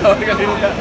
Kali buka.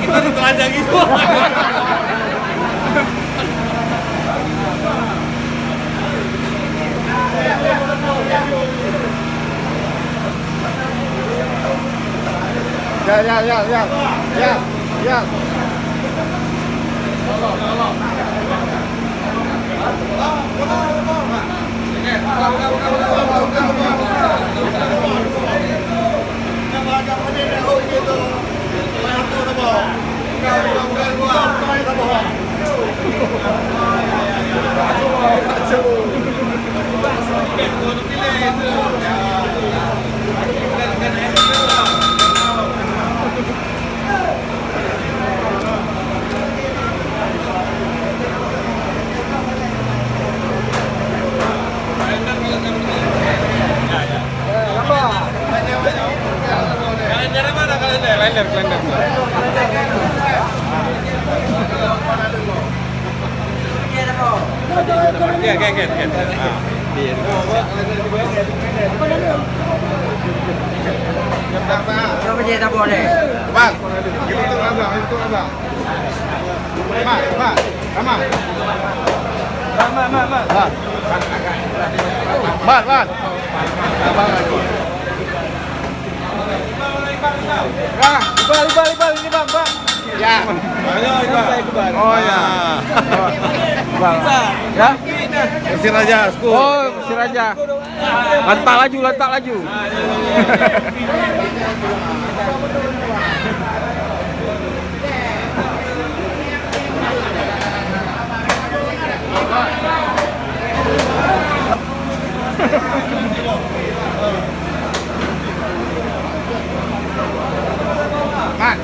Kita ditelanjang gitu. Ya. Kalender mana kalender? Kalender. Iya, kayak. Coba dia tak boleh. Bang, itu abang. Mak. Mat. Abang lagi. Ibal ini bang. Ya. Oh ya. Bang. Ya. Persiraja, skor. Oh, Persiraja. Lantak laju. Mat.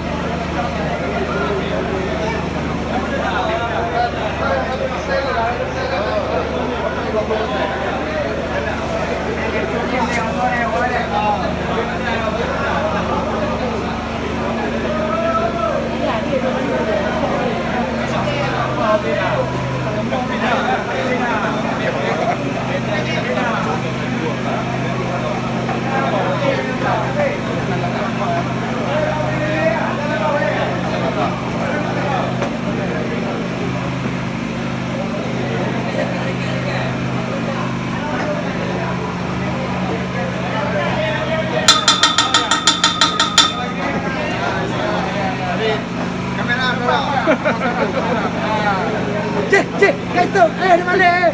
Cik, itu, di mana?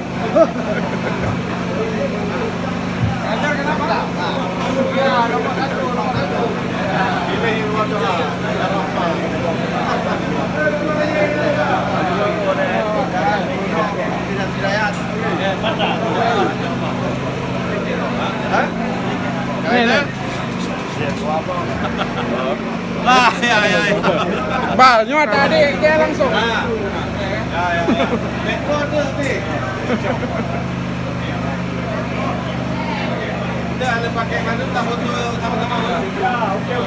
Kenapa? Ya, nomor satu. Ini adalah ya. Bal, nyuat tadi dia langsung. Ya. Rekor tu tapi. Udah ada pakai manu tak foto sama-sama. Ya, okey.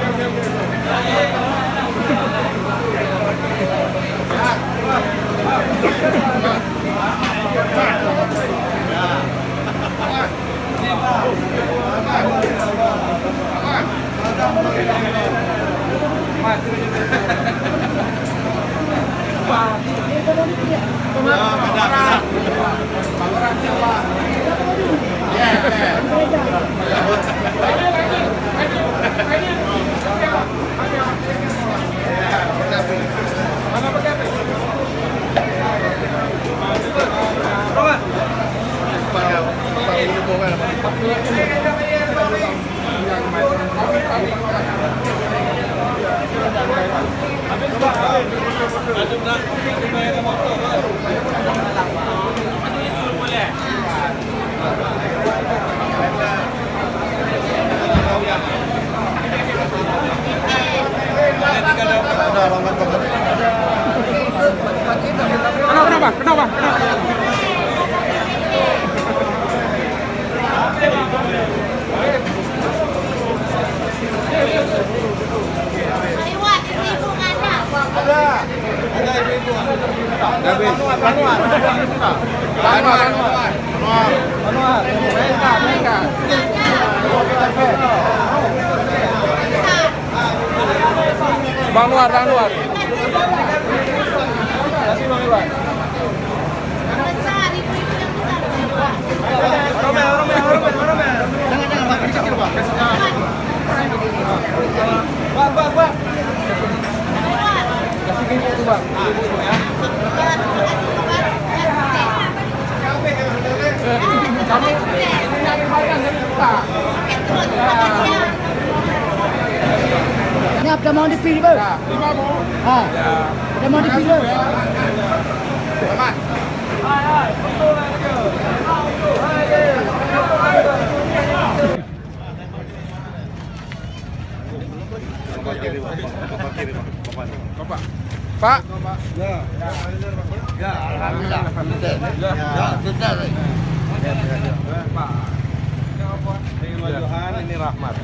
orang luar. Kasih Bang Iwan. Besar, ibu-ibu yang besar. Jangan Pak, kecil Pak. Pak. Kasih gini itu Bang. Kami ini nyari makan dari kita. Ini apa mau dipilih, Bang? Ya, 5 Bu. Ah, udah mau dipilih. Selamat. Bapak. Pak. Ya, alhamdulillah. Ya, selesai. Pak. Ini Johan, ini Rahmat.